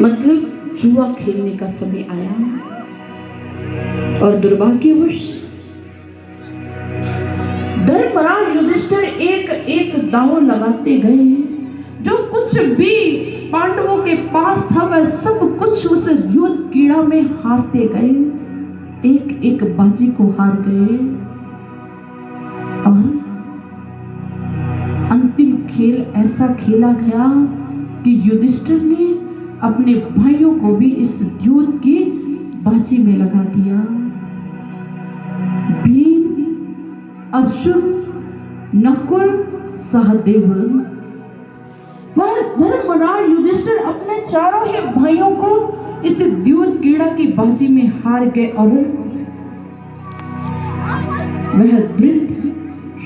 मतलब जुआ खेलने का समय आया और दुर्भाग्यवश धर्मराज युधिष्ठिर एक एक दांव लगाते गए। जो कुछ भी पांडवों के पास था वह सब कुछ उस युद्ध कीड़ा में हारते गए, एक एक बाजी को हार गए और अंतिम खेल ऐसा खेला गया कि युधिष्ठिर ने अपने भाइयों को भी इस युद्ध की बाजी में लगा दिया। भीम, अर्जुन, नकुल, सहदेव, वह धर्मराज युधिष्ठिर अपने चारों ही भाइयों को इस युद्ध कीड़ा की बाजी में हार गए और वह वृद्ध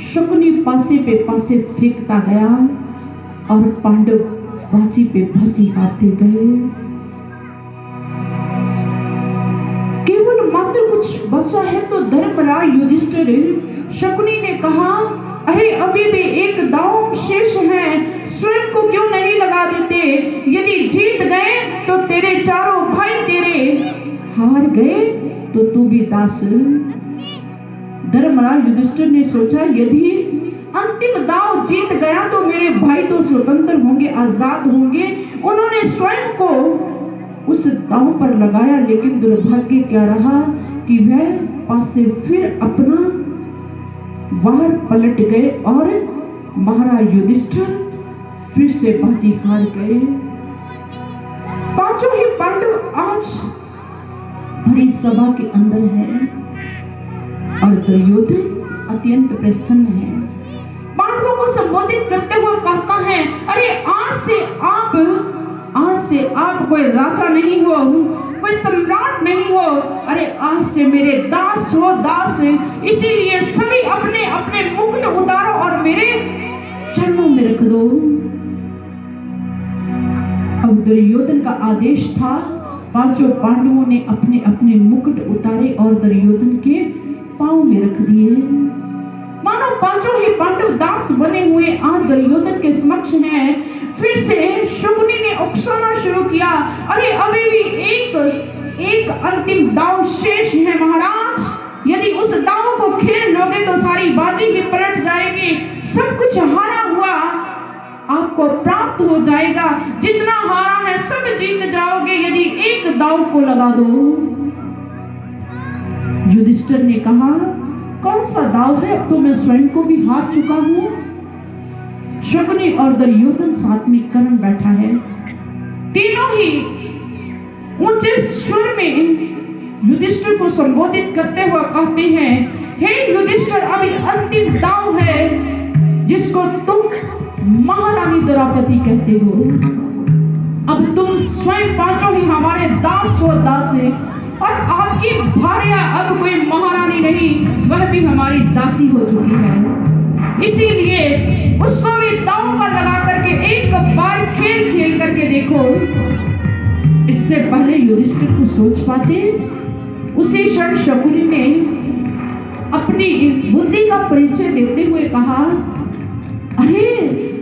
शकुनी पासे पे पासे फेंकता गया और पांडव बाजी पे बाजी हारते गए। केवल मात्र कुछ बचा है तो धर्मराज युधिष्ठिर शकुनी ने कहा, अरे अभी भी एक दांव शेष है, स्वयं को क्यों नहीं लगा देते? यदि जीत गए तो तेरे चारों भाई तेरे, हार गए तो तू भी दास। धर्मराज युधिष्ठिर ने सोचा, यदि अंतिम दांव जीत गया तो मेरे भाई तो स्वतंत्र होंगे, आजाद होंगे। उन्होंने स्वयं को उस दांव पर लगाया, लेकिन दुर्भाग्य क्या रहा कि वह पास से फिर अपना वार पलट गए और महाराज युधिष्ठिर फिर से बाजी हार गए। पांचों ही पांडव आज भरी सभा के अंदर है और दुर्योधन अत्यंत प्रसन्न है। पांडवों को संबोधित करते हुए कहता है, अरे आज से आप कोई राजा नहीं हो, कोई सम्राट नहीं हो, अरे आज से मेरे दास हो, दास। इसीलिए सभी अपने अपने मुकुट उतारो और मेरे चरणों में रख दो। अब दुर्योधन का आदेश था, पांचों पांडवों ने अपने अपने मुकुट उतारे और दुर्योधन के पांव में रख दिए। मानो पांचों ही पांडव दास बने हुए आज दुर्योधन के समक्ष हैं। फिर से शकुनी ने उकसाना शुरू किया, अरे अभी भी एक अंतिम दांव शेष है महाराज, यदि उस दांव को खेल लोगे तो सारी बाजी ही पलट जाएगी, सब कुछ हारा हुआ आपको प्राप्त हो जाएगा, जितना हारा है सब जीत जाओगे यदि एक दांव को लगा दो। युधिष्ठिर ने कहा, कौन सा दांव है? अब तो मैं स्वयं को भी हार चुका हूं। शकुनी और दुर्योधन साथ में कर्ण बैठा है। तीनों ही ऊंचे स्वर में युधिष्ठिर को संबोधित करते हुए कहते हैं, हे युधिष्ठिर, अभी अंतिम दांव है जिसको तुम महारानी द्रौपदी कहते हो। अब तुम स्वयं पांचों ही हमारे दास हो, दास है, और आपकी भार्या अब कोई महारानी नहीं, वह भी हमारी दासी हो चुकी है। इसीलिए उसको भी दांव पर लगा करके एक बार खेल खेल करके देखो। इससे पहले युधिष्ठिर को सोच पाते, उसी क्षण शकुनी ने अपनी बुद्धि का परिचय देते हुए कहा, अरे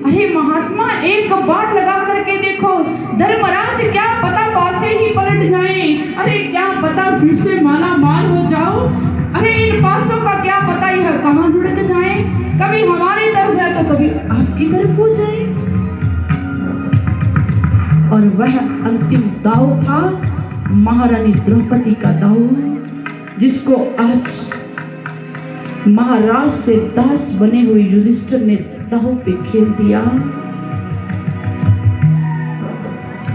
अरे महात्मा, एक बार लगा करके देखो, धर्मराज क्या पता पासे ही पलट जाए, अरे क्या पता फिर से माला माल हो जाओ, अरे इन पासों का क्या पता यह कहां लुढ़क जाए, कभी हमारी तरफ है तो कभी आपकी तरफ हो जाए। और वह अंतिम दांव था महारानी द्रौपदी का दांव, जिसको आज महाराज से दास बने हुए युधिष्ठिर ने दांव पे खेल दिया।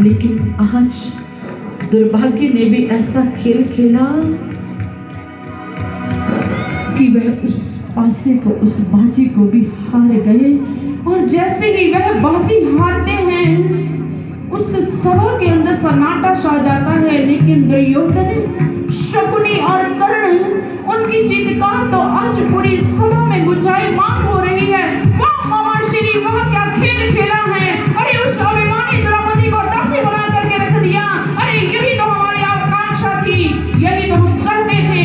लेकिन आज दुर्भाग्य ने भी ऐसा खेल खेला कि वह उस पासे को, उस बाजी को भी हार गए। और जैसे ही वह बाजी हारते हैं, उस सभा के अंदर सन्नाटा छा जाता है। लेकिन दुर्योधन, शकुनी और कर्ण, उनकी चित्कार तो आज पूरी सभा में गुंजायमान हो रही है। वाह मामा श्री, वह क्या खेल खेला है, अरे उस अभिमानी द्रौपदी को दासी बना करके रख दिया, अरे यही तो हमारी आकांक्षा थी, यही तो हम चाहते थे।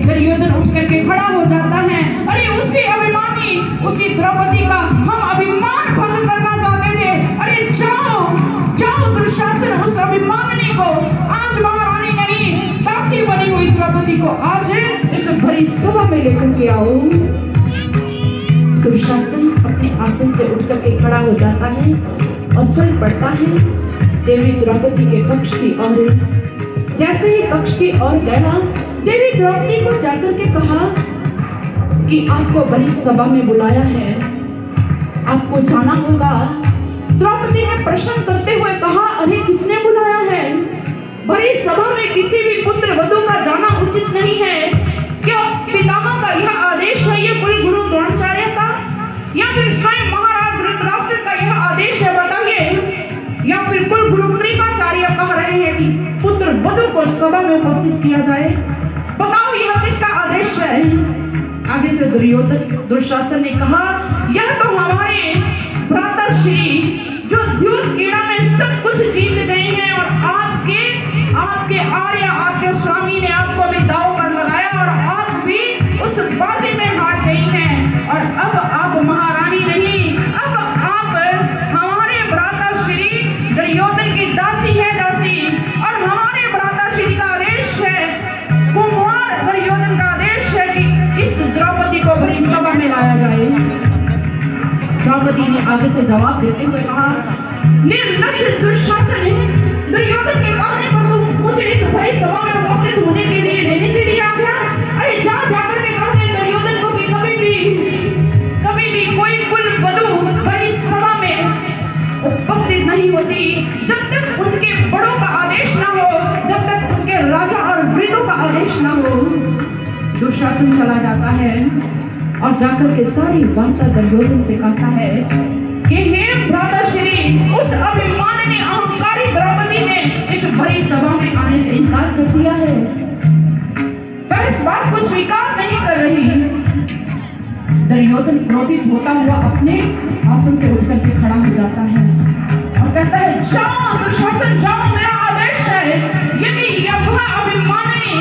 दुर्योधन उठ करके खड़ा हो जाता है, अरे उसी अभिमानी, उसी द्रौपदी का हम अभिमान भंग करना चाहते थे, अरे जाओ जाओ दुशासन दुशासन उस अभिमानिनी को, आज महारानी नहीं दासी बनी हुई द्रौपदी को आज इस भरी सभा में लेकर के आओ। दुशासन अपने आसन से उठकर के खड़ा हो जाता है और चल पड़ता है देवी द्रौपदी के कक्ष की ओर। जैसे ही कक्ष की ओर गया, देवी द्रौपदी को जाकर के कहा कि आपको बड़ी सभा में बुलाया है, आपको जाना होगा। द्रौपदी ने प्रश्न करते हुए कहा, अरे किसने बुलाया है? बड़ी सभा में किसी भी पुत्र वधू का जाना उचित नहीं है। क्या पितामह का यह आदेश है, ये कुल गुरु द्रोणाचार्य का, या फिर स्वयं महाराज धृतराष्ट्र का यह आदेश है? बताइए। या फिर कुल गुरु कृपाचार्य कह रहे हैं कि पुत्र वधू को सभा में उपस्थित किया जाए? बताओ यह किसका आदेश है? आगे से दुशासन ने कहा, यह तो हमारे भ्राताश्री जो द्यूत क्रीड़ा में सब कुछ जीत गए हैं और आपके आर्य, आपके स्वामी ने आपको भी दांव पर लगाया और आप भी उस बाजी में हार गई हैं। और अब आप महारानी नहीं, अब आप हमारे भ्राताश्री दुर्योधन की दासी है, दासी। और हमारे भ्राताश्री का आदेश है, कुमार दुर्योधन का आदेश है कि इस द्रौपदी को बड़ी सभा में लाया जाए। द्रौपदी ने आगे से जवाब देते हुए कहा, निर्लज्ज दुशासन, दुर्योधन के कहने पर तुम मुझे इस बड़ी सभा में उपस्थित होने के लिए लेने के लिए आ गया? अरे जाकर के कह दे दुर्योधन को कि कभी भी कोई कुल वधू बड़ी सभा में उपस्थित नहीं होती जब तक उनके बड़ों का आदेश ना हो, जब तक उनके राजा और वृद्धों का आदेश ना हो। दुशासन चला जाता है और जाकर के सारी वार्ता दुर्योधन से कहता है कि हे भ्राताश्री, उस अभिमानिनी अहंकारी द्रौपदी ने इस बड़ी सभा में आने से इनकार कर दिया है। वह इस बात को स्वीकार नहीं कर रही। दुर्योधन क्रोधित होता हुआ अपने आसन से उठकर के खड़ा हो जाता है और कहता है, जाओ दुशासन जाओ, मेरा आदेश है। यदि यह अभिमानिनी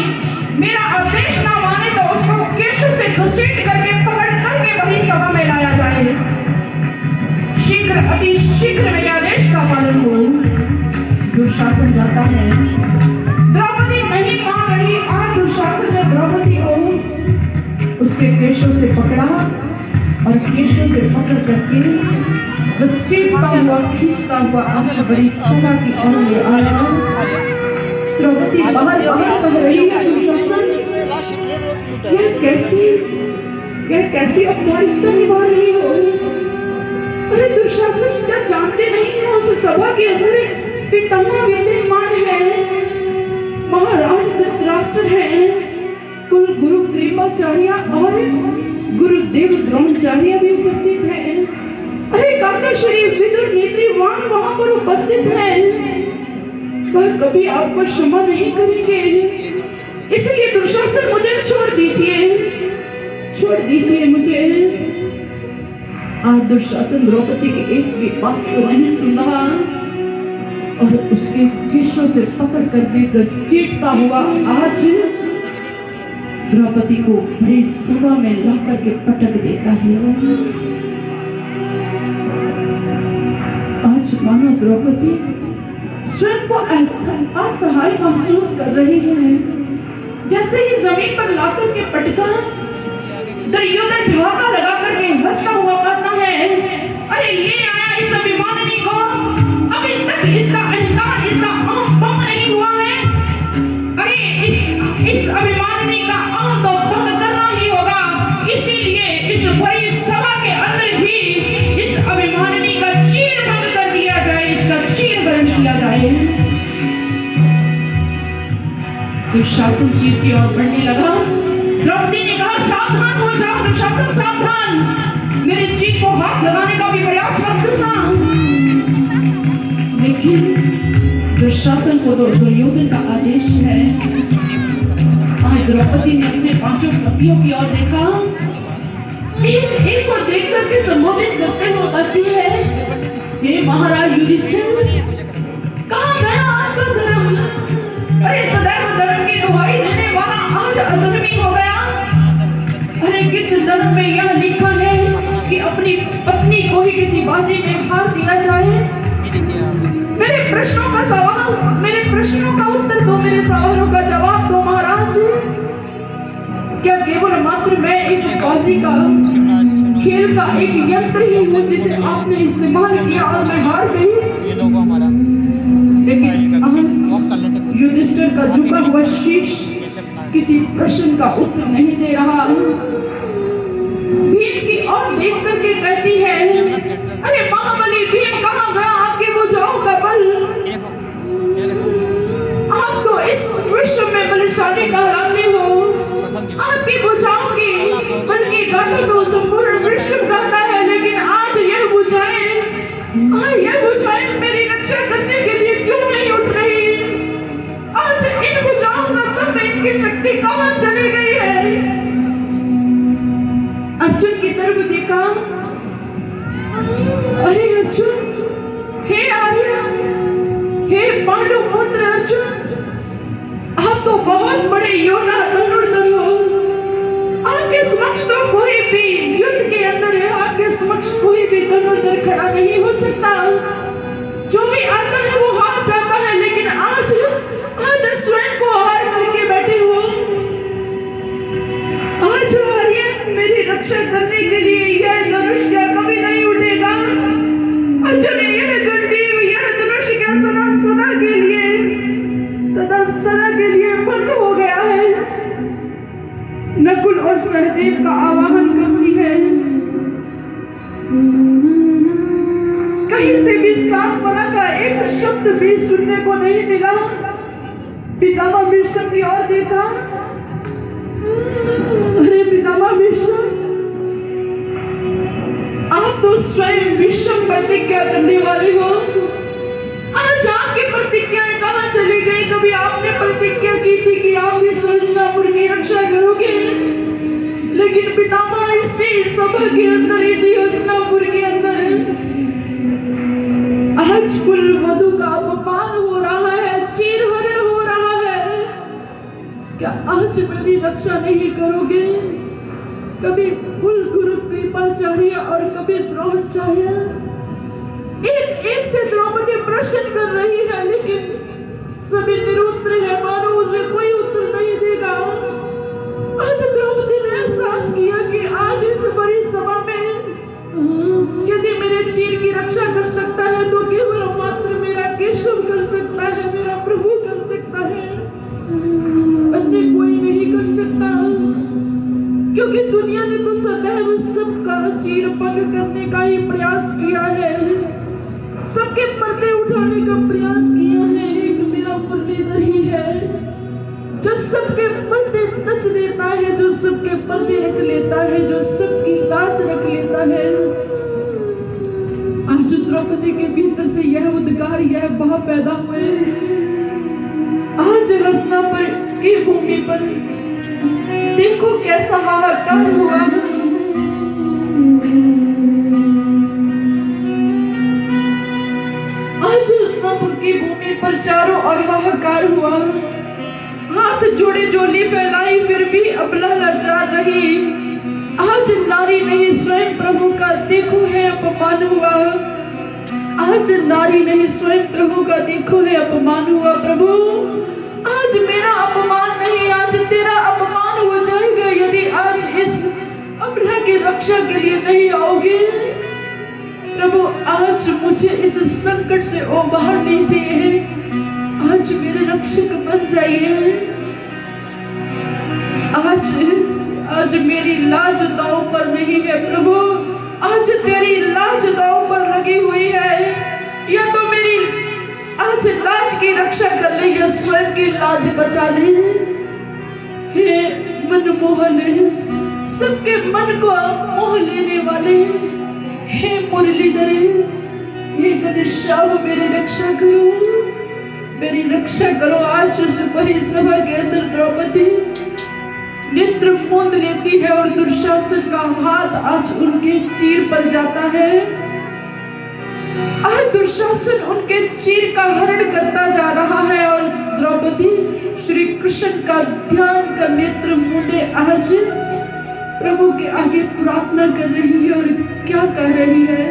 मेरा आदेश ना माने तो उसको केशों से घसीट करके पकड़ करके बड़ी सभा में लाया जाए। शीघ्र, अति शीघ्र मेरे आदेश का पालन हो। दुशासन जाता है, द्रौपदी नहीं मान रही। आज दुशासन ने द्रौपदी को उसके केशों से पकड़ा और केशों से पकड़ करके घसीटता हुआ, खींचता हुआ आज बड़ी सभा की ओर ले आया। द्रौपदी बाहर कह रही है, दुशासन यह कैसी औपचारिकता निभा रही हो? अरे दुशासन, क्या जानते नहीं हो उस सभा के अंदर पितामह विद्यमान है, महाराज धृतराष्ट्र है, कुल गुरु कृपाचार्य और गुरुदेव द्रोणाचार्य भी उपस्थित है। अरे कर्णश्री विदुर नीतिवान वहां पर उपस्थित है। वह कभी आपको क्षमा नहीं करेंगे, इसलिए दुशासन मुझे छोड़ दीजिए मुझे। आज दुशासन द्रौपदी की एक भी बात को नहीं सुना और उसके केशों से पकड़ करके घसीटता हुआ आज द्रौपदी को बड़ी सभा में ला करके पटक देता है। आज मानो द्रौपदी स्वयं को असहाय महसूस कर रही है। जैसे ही जमीन पर लाकर के पटका, दुर्योधन ढाका लगा करके हंसता हुआ कहता है, अरे ले आया इस अभिमानिनी को, अभी तक इसका अहंकार, इसका अहम भंग नहीं हुआ है। अरे इस अभिमानिनी का अहम तो भंग करना ही होगा, इसीलिए इस बड़ी सभा के अंदर ही इस अभिमानिनी का चीर भंग कर दिया जाए, इसका चीर भंग किया जाए। दुशासन चीर की ओर बढ़ने लगा। द्रौपदी ने कहा, सावधान हो जाओ दुशासन, सावधान, मेरे चीर को हाथ लगाने का भी प्रयास मत करना। लेकिन दुशासन को तो दुर्योधन का आदेश है। आज द्रौपदी ने अपने पांचों पतियों की ओर देखा, एक को देख करके संबोधित करते हुए कहती है, हे महाराज युधिष्ठिर, कहाँ गया आपका धर्म? अरे सदैव धर्म की दुहाई देने वाला आज अधर्मी हो गया। अरे किस धर्म में यह लिखा है कि अपनी पत्नी को ही किसी बाजी में हार दिया जाए? मेरे प्रश्नों का सवाल, मेरे प्रश्नों का उत्तर दो, मेरे सवालों का जवाब दो महाराज। क्या केवल मात्र मैं एक बाजी का, खेल का एक यंत्र ही हूँ जिसे आपने इस्तेमाल किया और मैं हार गई? लेकिन आज युधिष्ठिर का झुका हुआ शीश किसी प्रश्न का उत्तर नहीं दे रहा। भीम की ओर देख करके कहती है, अरे महाबली भीम, कहाँ गया आपके भुजाओं का बल? आप तो इस विश्व में बलशाली कहलाते हो, आपकी भुजाओं की बल की गांठों तो संपूर्ण विश्व कहता है, लेकिन आज यह भुजाएं मेरी रक्षा करने के लिए क्यों नहीं उठ रही? आज इन भुजाओं का दम, इनकी शक्ति कहाँ चली गई है? अर्जुन की तरफ देखा, अरे अर्जुन, हे आर्य, हे पांडु पुत्र अर्जुन, आप तो बहुत बड़े योद्धा धनुर्धर हो। आपके समक्ष तो कोई भी युद्ध के अंदर है, आपके समक्ष कोई भी धनुर्धर खड़ा नहीं हो सकता। जो भी आता है वो हार जाता है, लेकिन आज स्वयं को हार करके बैठे हो। आज आर्य, मेरी रक्षा करने के लिए यह धनुष क्या कभी नहीं उठेगा? अर्जुन, यह गंडीव, यह धनुष क्या सदा सदा के लिए बंद हो गया है? नकुल और सहदेव का आवाहन करती है। कहीं से भी सांत्वना का एक शब्द भी सुनने को नहीं मिला। पितामह भीष्म की ओर देखा, अरे पितामह भीष्म, आप तो स्वयं विषम प्रतिज्ञा करने वाले हो। आज आपकी प्रतिज्ञाएं कहाँ चली गई? कभी आपने प्रतिज्ञा की थी कि आप इस हस्तिनापुर की रक्षा करोगे, लेकिन पितामह इसी सभा के अंदर, इसी हस्तिनापुर के अंदर आज कुल वधु का अपमान हो रहा है, चीरहरण हो रहा है। क्या आज मेरी रक्षा नहीं करोगे? कभी कुल गुरु कृपाचार्य और कभी द्रोणाचार्य, एक से द्रौपदी प्रश्न कर रही है, लेकिन सभी निरुत्तर है, मानो उसे कोई उत्तर नहीं देगा। आज द्रौपदी ने एहसास किया कि आज इस बड़ी सभा में यदि मेरे चीर की रक्षा कर सकता है तो केवल मात्र मेरा केशव कर सकता है, मेरा प्रभु कर सकता है, अन्य कोई नहीं कर सकता। क्योंकि दुनिया ने तो सदैव सबका चीर पग करने का ही प्रयास किया है, सबके पर्दे उठाने का प्रयास किया है। एक मेरा मुरलीधर ही है जो सबके पर्दे नच देता है, जो सबके पर्दे रख लेता है, जो सबकी लाज रख लेता है। आज द्रौपदी के भीतर से यह उद्गार, यह भाव पैदा हुए। आज हस्तिनापुर की भूमि पर देखो कैसा हाहाकार हुआ। आज हस्तिनापुर की भूमि पर चारों ओर हाहाकार हुआ। हाथ जोड़े झोली फैलाई, फिर भी अबला लाचार रही। आज नारी नहीं स्वयं प्रभु का देखो है अपमान हुआ। आज नारी नहीं स्वयं प्रभु का देखो है अपमान हुआ। प्रभु, आज मेरा अपमान नहीं, आज तेरा अपमान हो जाएगा यदि आज इस अबला की रक्षा के लिए नहीं आओगे। प्रभु, आज मुझे इस संकट से उबार लीजिए, आज मेरे रक्षक बन जाइए। आज मेरी लाज दांव पर नहीं है प्रभु, आज तेरी लाज दांव पर लगी हुई है। या तो मेरी आज लाज की रक्षा कर ले या स्वयं की लाज बचा ले। हे मनमोहन, सबके मन को मोह लेने वाले, हे मुरलीधर, हे घनश्याम, मेरी रक्षा करो, मेरी रक्षा करो। आज उस बड़ी सभा के अंदर द्रौपदी नेत्र मूंद लेती है और दुशासन का हाथ आज उनके चीर पर जाता है। आज दुशासन उनके चीर का हरण करता जा रहा है और द्रौपदी श्री कृष्ण का ध्यान का नेत्र मूंदे आज प्रभु के आगे प्रार्थना कर रही है और क्या कह रही है?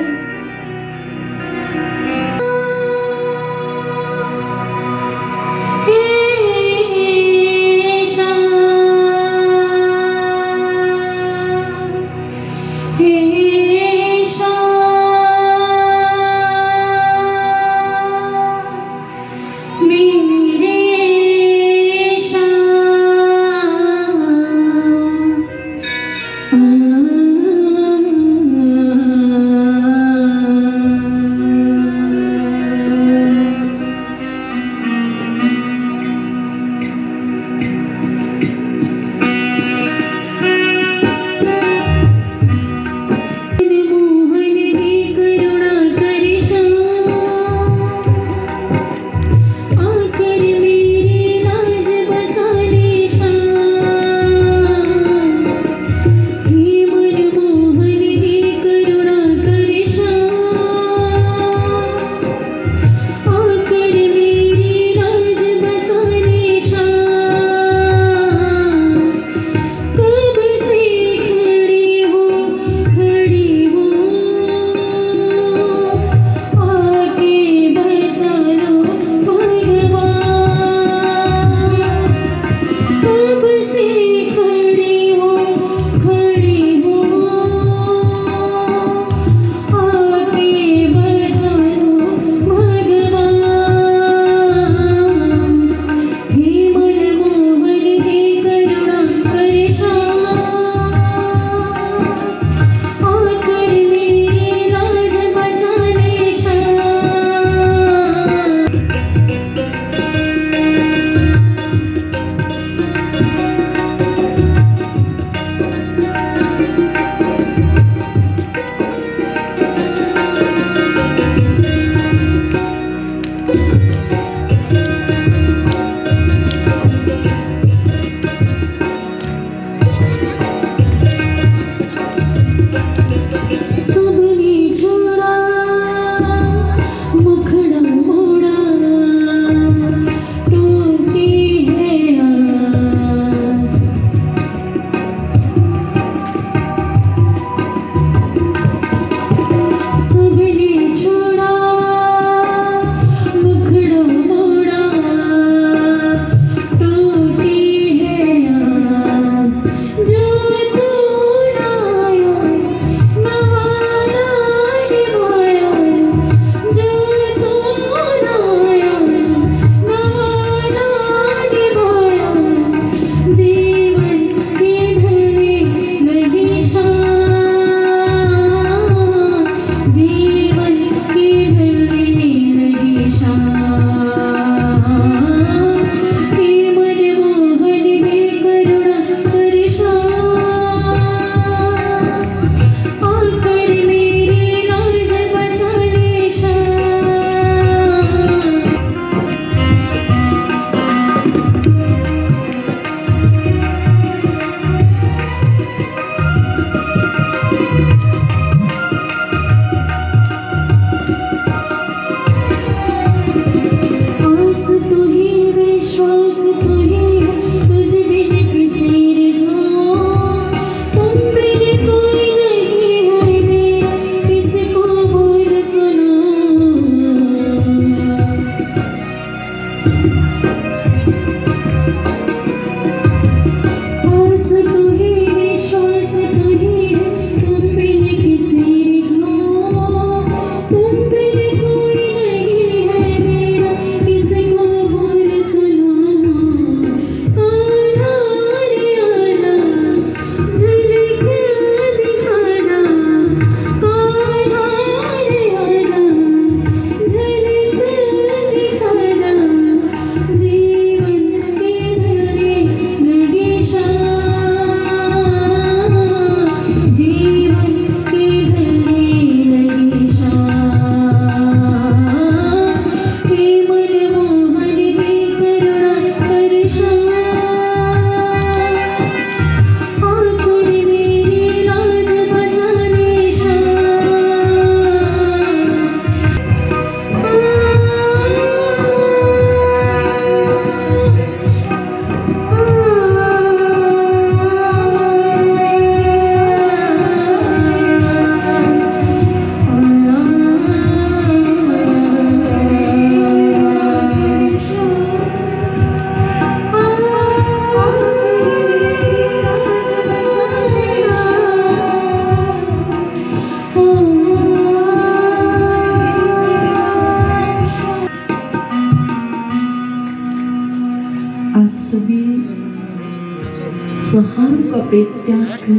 स्वहार का परित्याग कर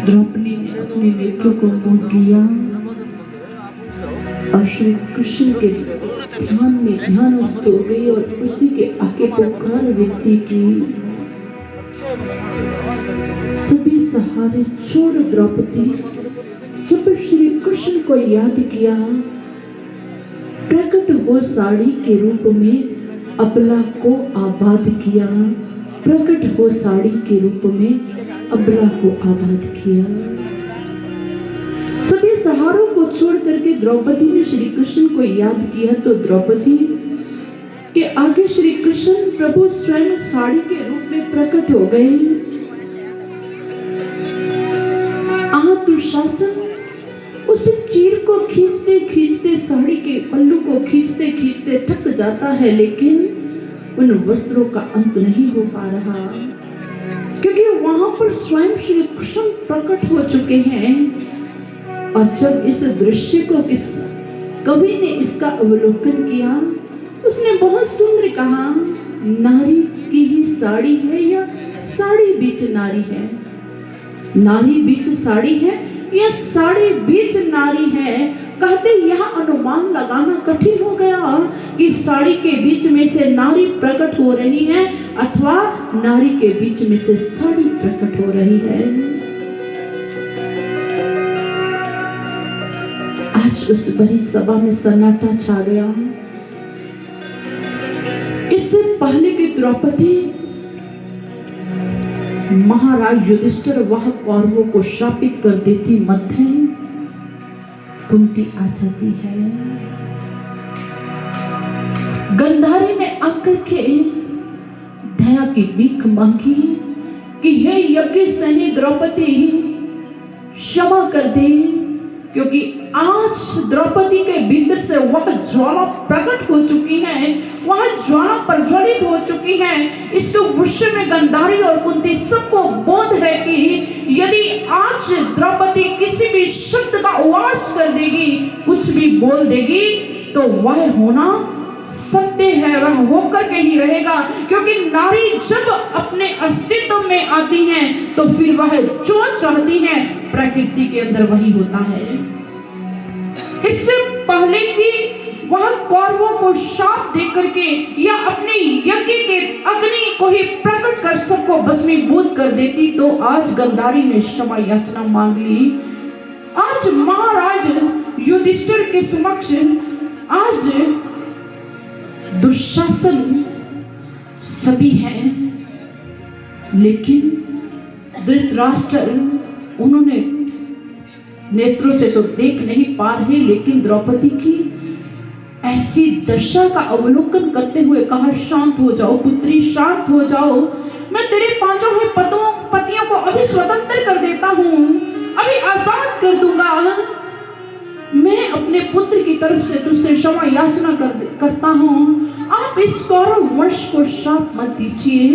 द्रौपदी ने अपने नेत्रों को मूंद लिया और श्री कृष्ण के ध्यान में ध्यानस्थ हो गई और उसी के आगे पुकार विनती की। सभी सहारे छोड़ द्रौपदी जब श्री कृष्ण को याद किया, प्रकट हो साड़ी के रूप में अबला को आबाद किया, प्रकट हो साड़ी के रूप में अबला को आबाद किया। सभी सहारों को छोड़ करके द्रौपदी ने श्री कृष्ण को याद किया तो द्रौपदी के आगे श्री कृष्ण प्रभु स्वयं साड़ी के रूप में प्रकट हो गए। दुशासन उसे चीर को खींचते खींचते साड़ी के पल्लू को खींचते खींचते थक जाता है, लेकिन उन वस्त्रों का अंत नहीं हो पा रहा, क्योंकि वहां पर स्वयं श्री कृष्ण प्रकट हो चुके हैं। और जब इस दृश्य को इस कवि ने इसका अवलोकन किया, उसने बहुत सुंदर कहा, नारी की ही साड़ी है या साड़ी बीच नारी है, नारी बीच साड़ी है या साड़ी बीच नारी है। कहते यह अनुमान लगाना कठिन हो गया कि साड़ी के बीच में से नारी प्रकट हो रही है अथवा नारी के बीच में से साड़ी प्रकट हो रही है। आज उस बड़ी सभा में सन्नाटा छा गया। इससे पहले कि द्रौपदी महाराज युधिष्ठिर वह कौरवों को शापित कर देती, मध्य कुंती आ जाती है। गंधारी ने आकर के दया की भीख मांगी कि हे यज्ञ सैनी द्रौपदी क्षमा कर दे, क्योंकि आज द्रौपदी के भीतर से वह ज्वाला प्रकट हो चुकी है, वह ज्वाला प्रज्वलित हो चुकी है। इसके विषय में गंधारी और कुंती सबको बोध है कि यदि आज द्रौपदी किसी भी शब्द का उवास कर देगी, कुछ भी बोल देगी, तो वह होना सत्य है, वह होकर के ही रहेगा। क्योंकि नारी जब अपने अस्तित्व में आती है तो फिर वह जो चाहती है प्रकृति के अंदर वही होता है। इससे पहले कि वह कौरवों को शाप दे करके या अपने यज्ञ के अग्नि को ही प्रकट कर सबको भस्मीभूत कर देती, तो आज गंधारी ने क्षमा याचना मांग ली। आज महाराज युधिष्ठिर के समक्ष आज दुशासन सभी हैं, लेकिन धृतराष्ट्र उन्होंने नेत्रों से तो देख नहीं पा रहे, लेकिन द्रौपदी की ऐसी दशा का अवलोकन करते हुए कहा, शांत हो जाओ पुत्री, शांत हो जाओ, मैं तेरे पांचों हुए पतियों को अभी स्वतंत्र कर देता हूं, अभी आजाद कर दूंगा। मैं अपने पुत्र की तरफ से तुझसे क्षमा याचना करता हूँ। आप इस कौरव वंश को श्राप मत दीजिए,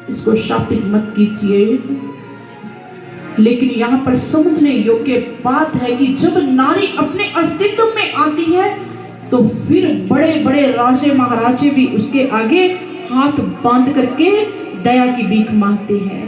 इसको शापित मत कीजिए। लेकिन यहाँ पर समझने योग्य बात है कि जब नारी अपने अस्तित्व में आती है तो फिर बड़े बड़े राजे महाराजे भी उसके आगे हाथ बांध करके दया की भीख मांगते हैं।